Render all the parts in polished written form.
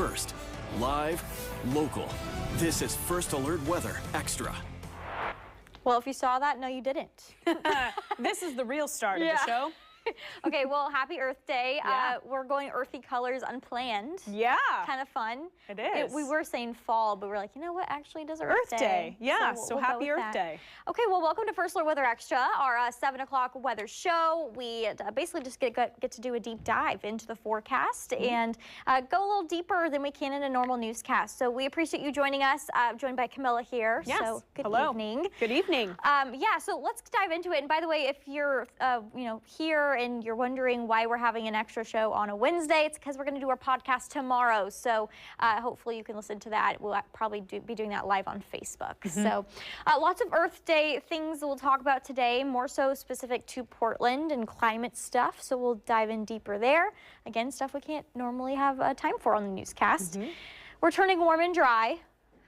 first. Live, local. This is First Alert Weather Extra. Well, if you saw that, no, you didn't. This is the real start of the show. Okay, well, happy Earth Day. Yeah. We're going earthy colors unplanned. Yeah. Kind of fun. It is. We were saying fall, but we're like, you know what, actually does Earth Day. Yeah, so so happy Earth Day. Okay, well, welcome to First Alert Weather Extra, our 7 o'clock weather show. We basically just get to do a deep dive into the forecast and go a little deeper than we can in a normal newscast. So we appreciate you joining us, joined by Camila here. Yes. So good evening. Good evening. Yeah, so let's dive into it. And by the way, if you're here and you're wondering why we're having an extra show on a Wednesday, it's because we're going to do our podcast tomorrow. So hopefully you can listen to that. We'll probably be doing that live on Facebook. So lots of Earth Day things we'll talk about today, more so specific to Portland and climate stuff. So we'll dive in deeper there. Again, stuff we can't normally have time for on the newscast. We're turning warm and dry.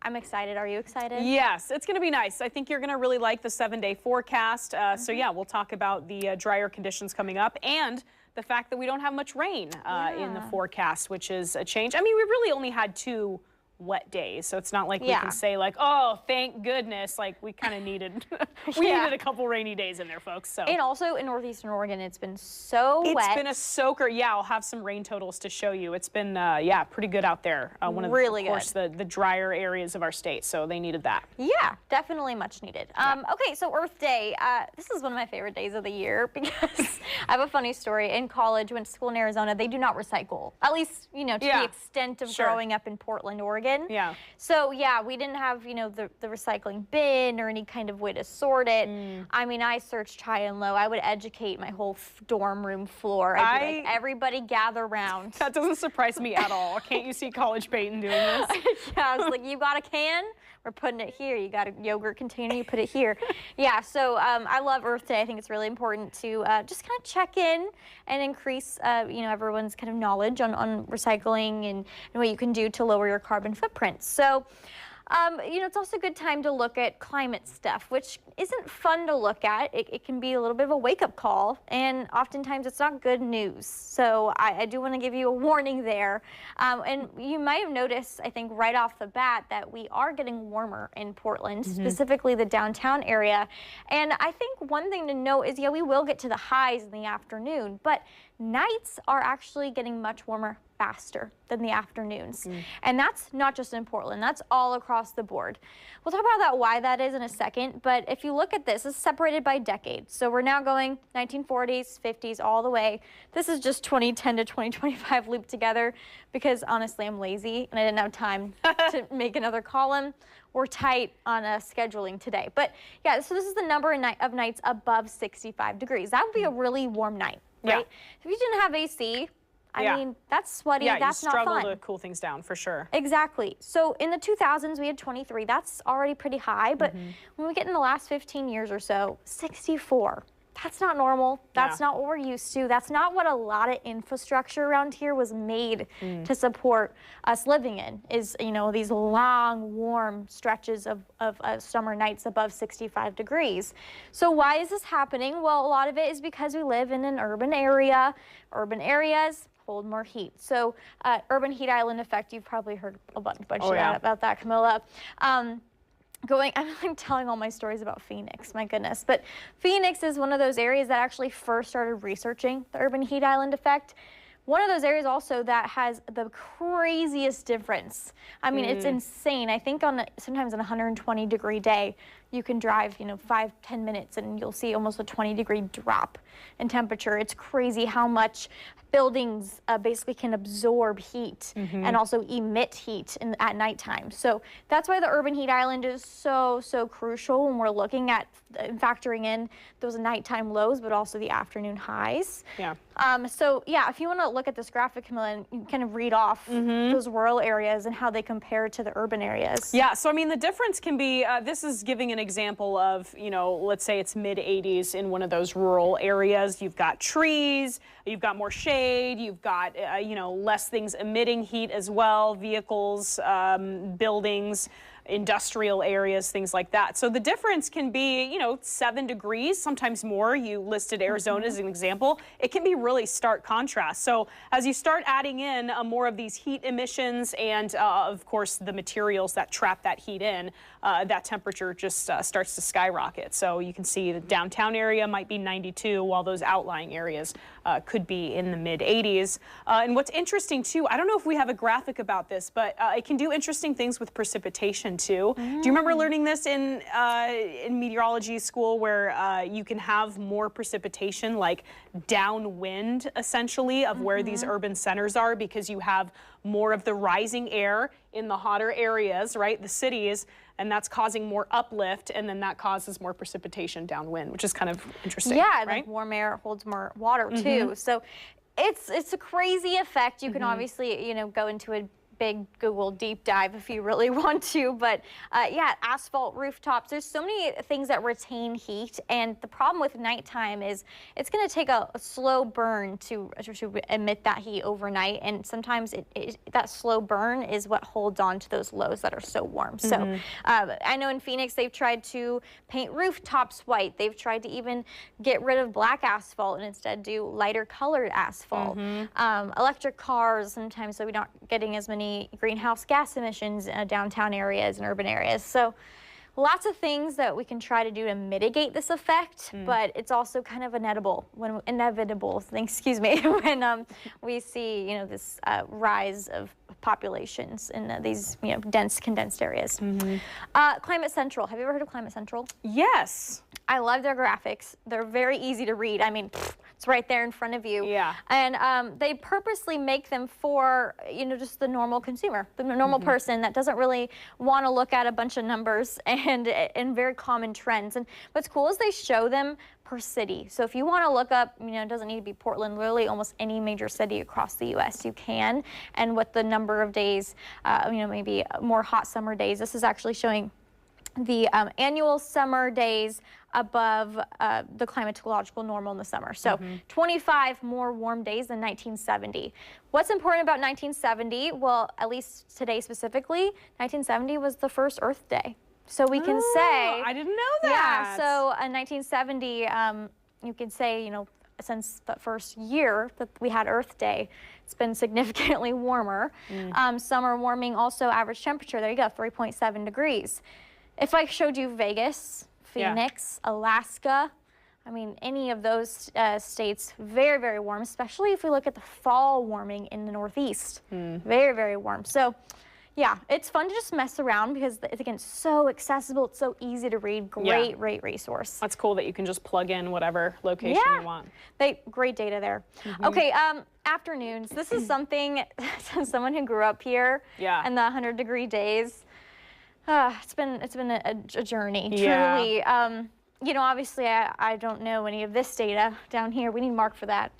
I'm excited. Are you excited? Yes, it's going to be nice. I think you're going to really like the 7-day forecast. So yeah, we'll talk about the drier conditions coming up and the fact that we don't have much rain in the forecast, which is a change. I mean, we really only had 2 wet days, so it's not like we can say like, oh, thank goodness, like we kind of needed needed a couple rainy days in there, folks. So and also in northeastern Oregon, it's been so wet. It's been a soaker. Yeah, I'll have some rain totals to show you. It's been yeah, pretty good out there. One of really of course the drier areas of our state, so they needed that. Yeah, definitely much needed. Okay, so Earth Day. This is one of my favorite days of the year because I have a funny story. In college, went to school in Arizona, they do not recycle. At least, you know, to the extent of growing up in Portland, Oregon. Yeah. So yeah, we didn't have, you know, the recycling bin or any kind of way to sort it. I mean, I searched high and low. I would educate my whole dorm room floor. I'd be like, everybody gather around. That doesn't surprise me at all. Can't you see College Payton doing this? Yeah, I was like, you got a can? We're putting it here. You got a yogurt container? You put it here. Yeah, so I love Earth Day. I think it's really important to just kind of check in and increase, you know, everyone's kind of knowledge on recycling and what you can do to lower your carbon footprint. So, you know, it's also a good time to look at climate stuff, which isn't fun to look at. It can be a little bit of a wake-up call, and oftentimes it's not good news. So I do want to give you a warning there. And you might have noticed, I think, right off the bat that we are getting warmer in Portland, specifically the downtown area. And I think one thing to note is, yeah, we will get to the highs in the afternoon, but nights are actually getting much warmer faster than the afternoons. And that's not just in Portland, that's all across the board. We'll talk about why that is in a second, but if you look at this, it's separated by decades. So we're now going 1940s, 50s, all the way. This is just 2010 to 2025 looped together because honestly, I'm lazy and I didn't have time to make another column. We're tight on scheduling today. But yeah, so this is the number of nights above 65 degrees. That would be a really warm night, right? If you didn't have AC, I mean, that's sweaty, that's not fun. You struggle to cool things down, for sure. Exactly. So in the 2000s, we had 23. That's already pretty high, but when we get in the last 15 years or so, 64. That's not normal. That's not what we're used to. That's not what a lot of infrastructure around here was made to support us living in, is, you know, these long, warm stretches of summer nights above 65 degrees. So why is this happening? Well, a lot of it is because we live in an urban area. Urban areas hold more heat. So urban heat island effect, you've probably heard a bunch about that, Camila. I'm like telling all my stories about Phoenix, my goodness. But Phoenix is one of those areas that actually first started researching the urban heat island effect. One of those areas also that has the craziest difference. I mean, it's insane. I think sometimes on a 120-degree day, you can drive, you know, 5-10 minutes and you'll see almost a 20-degree drop in temperature. It's crazy how much buildings basically can absorb heat and also emit heat at nighttime. So that's why the urban heat island is so crucial when we're looking at factoring in those nighttime lows, but also the afternoon highs. Yeah. So yeah, if you want to look at this graphic, Camila, and kind of read off those rural areas and how they compare to the urban areas. Yeah. So I mean, the difference can be. This is giving an example of, you know, let's say it's mid-80s in one of those rural areas. You've got trees, you've got more shade, you've got, you know, less things emitting heat as well, vehicles, buildings. industrial areas, things like that. So the difference can be, you know, 7 degrees, sometimes more. You listed Arizona as an example. It can be really stark contrast. So as you start adding in more of these heat emissions and, of course, the materials that trap that heat in, that temperature just starts to skyrocket. So you can see the downtown area might be 92, while those outlying areas could be in the mid 80s. And what's interesting too, I don't know if we have a graphic about this, but it can do interesting things with precipitation too. Do you remember learning this in meteorology school, where you can have more precipitation, like downwind essentially of where these urban centers are, because you have more of the rising air in the hotter areas, right, the cities, and that's causing more uplift, and then that causes more precipitation downwind, which is kind of interesting. Yeah, right? like warm air holds more water too. So it's a crazy effect. You can obviously, you know, go into a big Google deep dive if you really want to, but yeah, asphalt rooftops, there's so many things that retain heat, and the problem with nighttime is it's going to take a slow burn to emit that heat overnight, and sometimes that slow burn is what holds on to those lows that are so warm. So I know in Phoenix they've tried to paint rooftops white. They've tried to even get rid of black asphalt and instead do lighter colored asphalt. Electric cars sometimes, so we're not getting as many greenhouse gas emissions in downtown areas and urban areas. So lots of things that we can try to do to mitigate this effect, but it's also kind of inevitable when we see, you know, this rise of populations in these, you know, dense condensed areas. Climate Central. Have you ever heard of Climate Central? Yes. I love their graphics. They're very easy to read. I mean, it's right there in front of you. Yeah. And they purposely make them for, you know, just the normal consumer, the normal person that doesn't really want to look at a bunch of numbers and very common trends. And what's cool is they show them per city. So if you want to look up, you know, it doesn't need to be Portland, really almost any major city across the U.S. you can. And what the number of days, you know, maybe more hot summer days. This is actually showing the annual summer days above the climatological normal in the summer. So 25 more warm days than 1970. What's important about 1970? Well, at least today specifically, 1970 was the first Earth Day. So we can say... I didn't know that. Yeah, so in 1970, you can say, you know, since the first year that we had Earth Day, it's been significantly warmer. Summer warming, also average temperature, there you go, 3.7 degrees. If I showed you Vegas, Phoenix, Alaska, I mean, any of those states, very, very warm, especially if we look at the fall warming in the Northeast. Very, very warm. So, yeah, it's fun to just mess around because, again, it's so accessible. It's so easy to read. Great resource. That's cool that you can just plug in whatever location you want. Great data there. Okay, afternoons. This is something, someone who grew up here and the 100-degree days, it's been a journey, truly. You know, obviously, I don't know any of this data down here. We need Mark for that.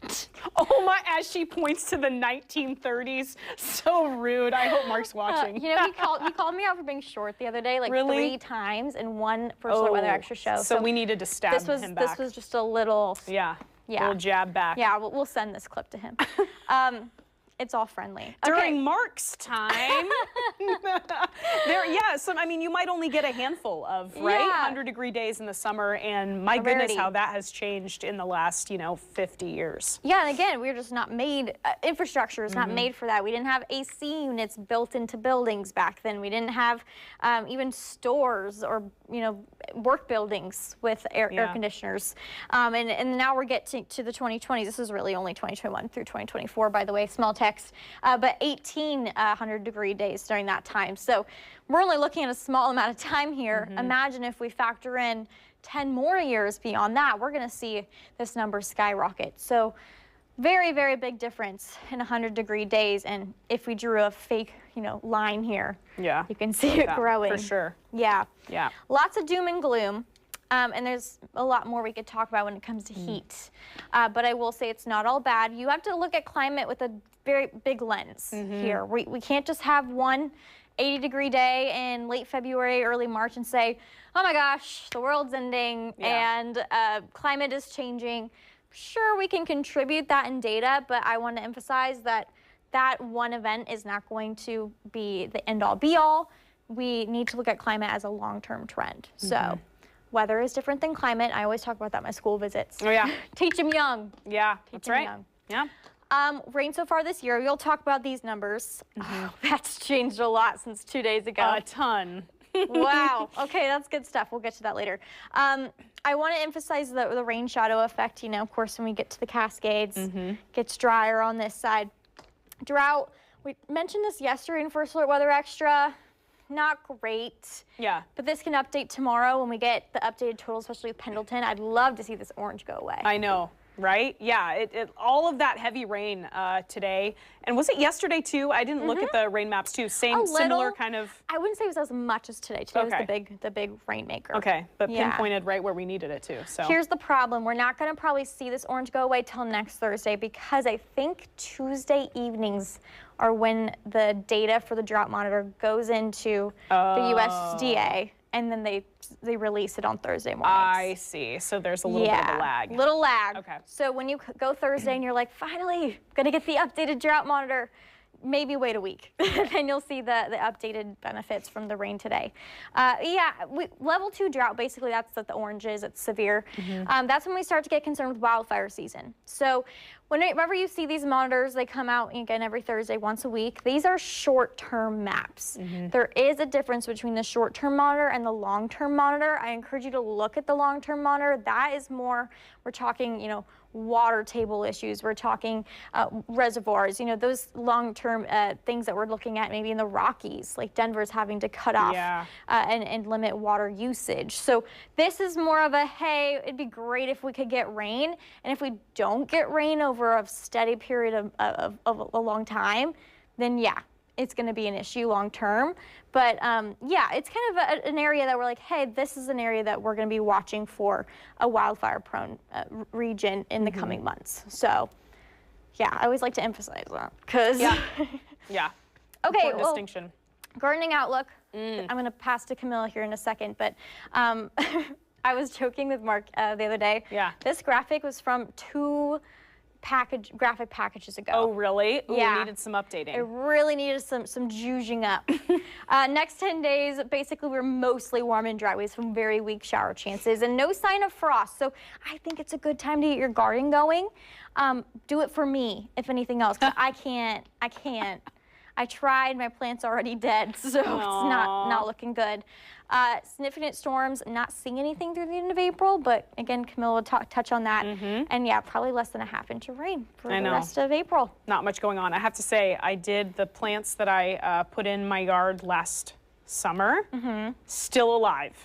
Oh my, as she points to the 1930s. So rude. I hope Mark's watching. You know, he called me out for being short the other day, like 3 times in one First Weather Extra show. So we needed to stab him back. This was just a little... Yeah. Little jab back. Yeah, we'll send this clip to him. It's all friendly. During Mark's time, I mean, you might only get a handful of, 100-degree days in the summer, and my goodness, how that has changed in the last, 50 years. Yeah, and again, we're just not made, infrastructure is not made for that. We didn't have AC units built into buildings back then. We didn't have even stores or, work buildings with air conditioners. And now we're getting to the 2020s. This is really only 2021 through 2024, by the way, small text, but 18 100-degree days during that time. So we're only looking at a small amount of time here. Imagine if we factor in 10 more years beyond that, we're going to see this number skyrocket. So very, very big difference in 100-degree days. And if we drew a fake, line here, you can see it growing. For sure. Yeah. Yeah. Lots of doom and gloom. And there's a lot more we could talk about when it comes to heat. But I will say it's not all bad. You have to look at climate with a very big lens here. We can't just have one 80-degree day in late February, early March and say, oh my gosh, the world's ending and climate is changing. Sure, we can contribute that in data, but I want to emphasize that that one event is not going to be the end-all be-all. we need to look at climate as a long-term trend. So weather is different than climate. I always talk about that in my school visits. Oh, yeah. Teach them young. Yeah, Teach that's them right. young. Yeah. Rain so far this year, we'll talk about these numbers. Oh, that's changed a lot since 2 days ago. A ton. Wow. Okay, that's good stuff. We'll get to that later. I want to emphasize the rain shadow effect. You know, of course, when we get to the Cascades, gets drier on this side. Drought, we mentioned this yesterday in First Alert Weather Extra. Not great. Yeah. But this can update tomorrow when we get the updated total, especially with Pendleton. I'd love to see this orange go away. I know. Right? Yeah, all of that heavy rain today. And was it yesterday too? I didn't look at the rain maps too. Similar kind of. I wouldn't say it was as much as today. Today was the big rainmaker. Okay, but pinpointed right where we needed it too. So here's the problem. We're not going to probably see this orange go away till next Thursday because I think Tuesday evenings are when the data for the drought monitor goes into the USDA. And then they release it on Thursday mornings. I see. So there's a little bit of a lag. Little lag. Okay. So when you go Thursday and you're like, finally, gonna get the updated drought monitor, maybe wait a week. Then you'll see the updated benefits from the rain today. Level 2 drought, basically that's what the orange is. It's severe. That's when we start to get concerned with wildfire season. So whenever you see these monitors, they come out again every Thursday, once a week. These are short-term maps. There is a difference between the short-term monitor and the long-term monitor. I encourage you to look at the long-term monitor. That is more, we're talking, you know, water table issues. We're talking reservoirs, you know, those long-term things that we're looking at maybe in the Rockies, like Denver's having to cut off and limit water usage. So this is more of a, hey, it'd be great if we could get rain. And if we don't get rain over a steady period of a long time, then yeah, it's going to be an issue long term. But yeah, it's kind of an area that we're like, hey, this is an area that we're going to be watching for a wildfire prone region in the coming months. So yeah, I always like to emphasize that because yeah. Okay, important distinction. Gardening outlook. I'm going to pass to Camila here in a second, but I was joking with Mark the other day. Yeah. This graphic was from 2 graphic packages ago. Oh, really? Ooh, Yeah. Needed some updating. It really needed some juging up. Next 10 days, basically, we're mostly warm and dry with some very weak shower chances and no sign of frost. So I think it's a good time to get your garden going. Do it for me, if anything else, 'cause I can't. I tried, my plant's already dead, so it's not looking good. Significant storms, not seeing anything through the end of April, but again, Camila will touch on that. And yeah, probably less than a half inch of rain for the rest of April. Not much going on. I have to say, I did the plants that I put in my yard last summer, still alive.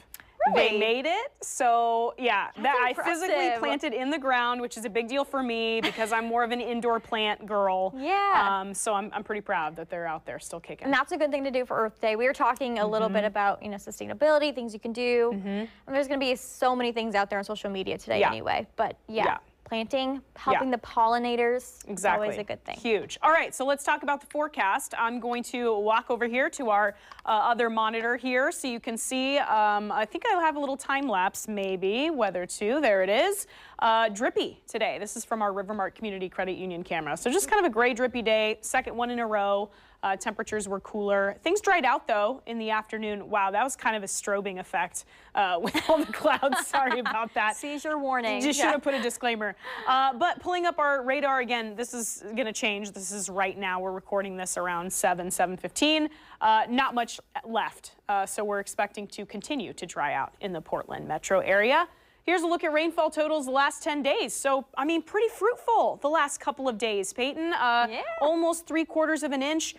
Really? They made it, so yeah, that I impressive. physically planted in the ground, which is a big deal for me because I'm more of an indoor plant girl. Yeah. So I'm pretty proud that they're out there still kicking. And that's a good thing to do for Earth Day. We were talking a little bit about, you know, sustainability, things you can do. And there's going to be so many things out there on social media today anyway. But yeah. Planting, helping the pollinators, exactly. Always a good thing. Huge. All right, so let's talk about the forecast. I'm going to walk over here to our other monitor here so you can see. I think I'll have a little time lapse, maybe. Weather 2, there it is. Drippy today. This is from our Rivermark Community Credit Union camera. So just kind of a gray, drippy day, second one in a row. Temperatures were cooler. Things dried out, though, in the afternoon. Wow, that was kind of a strobing effect with all the clouds. Sorry about that. Seizure warning. Just should have put a disclaimer. But pulling up our radar again, this is going to change. This is right now. We're recording this around 7:15. Not much left, so we're expecting to continue to dry out in the Portland metro area. Here's a look at rainfall totals the last 10 days. So, I mean, pretty fruitful the last couple of days, Peyton. Almost 3/4 of an inch.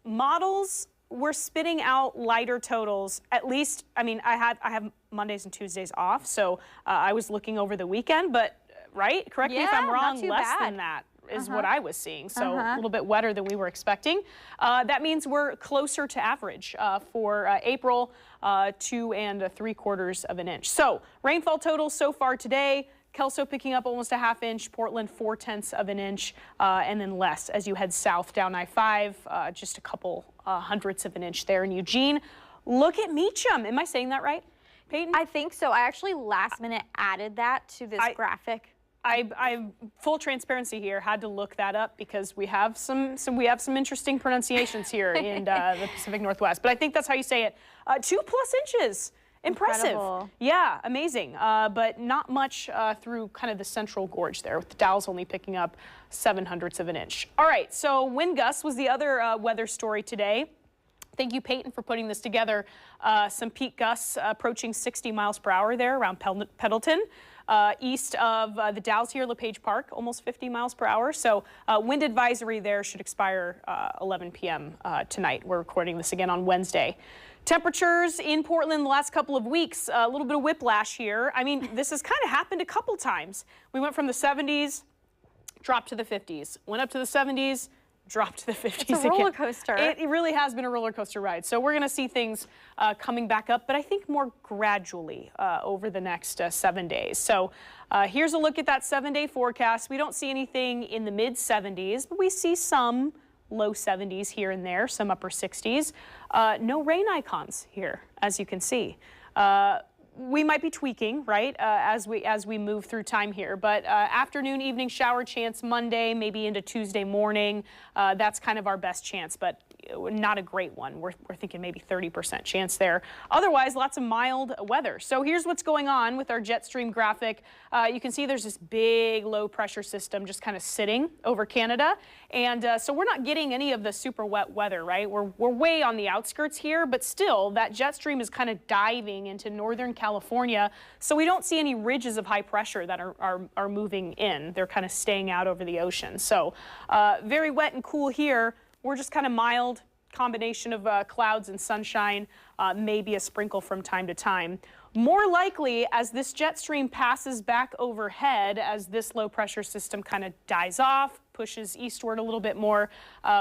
Models were spitting out lighter totals. At least, I mean, I have Mondays and Tuesdays off, so I was looking over the weekend, but, right? Correct me if I'm wrong, less than that is what I was seeing. So a little bit wetter than we were expecting. That means we're closer to average for April, 2 3/4 of an inch. So rainfall totals so far today, Kelso picking up almost a half inch, Portland 4/10 of an inch, and then less as you head south down I-5, just a couple hundredths of an inch there in Eugene. Look at Meacham. Am I saying that right, Peyton? I think so. I actually last minute added that to this graphic. I full transparency here, had to look that up because we have some interesting pronunciations here in the Pacific Northwest. But I think that's how you say it. 2+ inches. Impressive. Incredible. Yeah, amazing. But not much through kind of the central gorge there, with the Dalles only picking up 0.07 of an inch. All right, so wind gusts was the other weather story today. Thank you, Payton, for putting this together. Some peak gusts approaching 60 miles per hour there around Pendleton. East of the Dalles here, LePage Park, almost 50 miles per hour. So wind advisory there should expire 11 p.m. Tonight. We're recording this again on Wednesday. Temperatures in Portland the last couple of weeks, a little bit of whiplash here. I mean, this has kind of happened a couple times. We went from the 70s, dropped to the 50s, went up to the 70s, dropped to the 50s It's a roller coaster. It really has been a roller coaster ride. So we're going to see things coming back up, but I think more gradually over the next 7 days. So here's a look at that 7-day forecast. We don't see anything in the mid 70s, but we see some low 70s here and there, some upper 60s. No rain icons here, as you can see. We might be tweaking, right, as we move through time here. But afternoon, evening shower chance Monday, maybe into Tuesday morning. That's kind of our best chance, but not a great one. We're thinking maybe 30% chance there. Otherwise, lots of mild weather. So here's what's going on with our jet stream graphic. You can see there's this big low pressure system just kind of sitting over Canada. And so we're not getting any of the super wet weather, right? We're way on the outskirts here, but still that jet stream is kind of diving into northern California. So we don't see any ridges of high pressure that are moving in. They're kind of staying out over the ocean. So very wet and cool here. We're just kind of mild combination of clouds and sunshine, maybe a sprinkle from time to time. More likely, as this jet stream passes back overhead, as this low pressure system kind of dies off, pushes eastward a little bit more,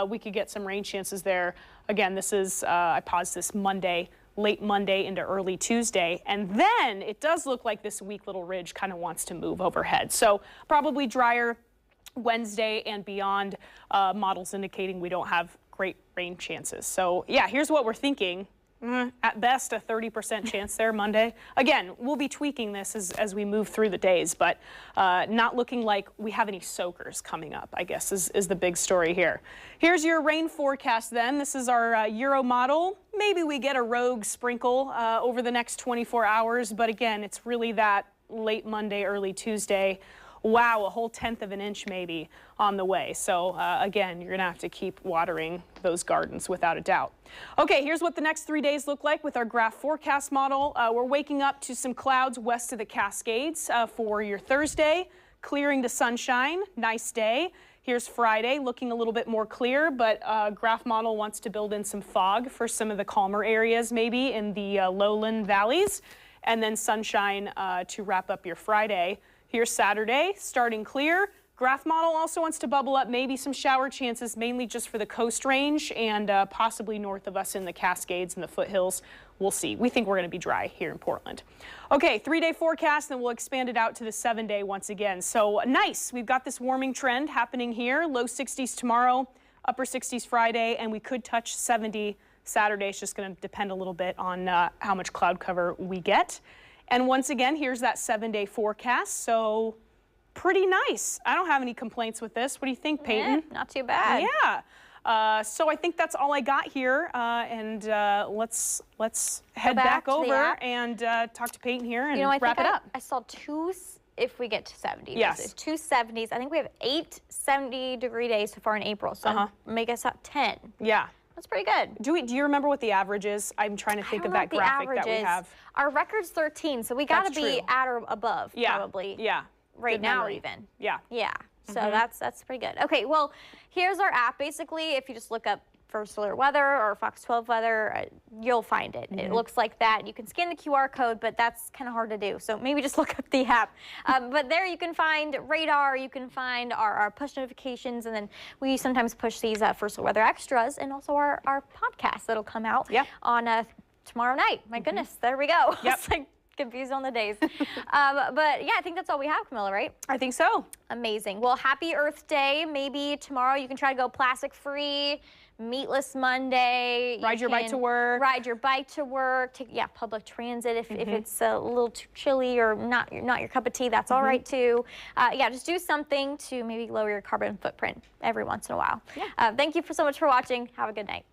we could get some rain chances there. Again, this is, I paused this Monday, late Monday into early Tuesday. And then it does look like this weak little ridge kind of wants to move overhead. So probably drier Wednesday and beyond, models indicating we don't have great rain chances. So yeah, here's what we're thinking. At best, a 30% chance there Monday. Again, we'll be tweaking this as we move through the days, but not looking like we have any soakers coming up, I guess, is the big story here. Here's your rain forecast then. This is our Euro model. Maybe we get a rogue sprinkle over the next 24 hours, but again, it's really that late Monday, early Tuesday. Wow, a whole 1/10 of an inch maybe on the way. So again, you're gonna have to keep watering those gardens without a doubt. Okay, here's what the next 3 days look like with our graph forecast model. We're waking up to some clouds west of the Cascades for your Thursday, clearing to sunshine, nice day. Here's Friday, looking a little bit more clear, but graph model wants to build in some fog for some of the calmer areas maybe in the lowland valleys, and then sunshine to wrap up your Friday. Here's Saturday, starting clear. Graph model also wants to bubble up maybe some shower chances, mainly just for the coast range and possibly north of us in the Cascades and the foothills. We'll see. We think we're going to be dry here in Portland. Okay, 3-day forecast, then we'll expand it out to the 7-day once again. So nice. We've got this warming trend happening here. Low 60s tomorrow, upper 60s Friday, and we could touch 70 Saturday. It's just going to depend a little bit on how much cloud cover we get. And once again, here's that 7-day forecast. So pretty nice. I don't have any complaints with this. What do you think, Payton? Not too bad. Yeah. So I think that's all I got here. And let's head back over and talk to Payton here and wrap it up. I saw two, if we get to 70. Yes. 2 70s. I think we have 8 70-degree days so far in April. So make us up 10. Yeah. That's pretty good. Do you remember what the average is? I'm trying to think of that graphic that we have. Our record's 13, so we got to be at or above, probably. Yeah. Right now, even. Yeah. Yeah. So that's pretty good. Okay. Well, here's our app. Basically, if you just look up First Alert Weather or Fox 12 Weather, you'll find it. It looks like that. You can scan the QR code, but that's kind of hard to do. So maybe just look up the app. But there you can find radar, you can find our push notifications, and then we sometimes push these First Alert Weather Extras and also our podcast that'll come out on tomorrow night. My goodness, there we go. Yep. It's like Confused on the days. But yeah, I think that's all we have, Camila, right? I think so. Amazing. Well, happy Earth Day. Maybe tomorrow you can try to go plastic free, meatless Monday. Ride your bike to work. Ride your bike to work. Take, public transit if it's a little too chilly or not your cup of tea, that's all right too. Yeah, just do something to maybe lower your carbon footprint every once in a while. Yeah. Thank you so much for watching. Have a good night.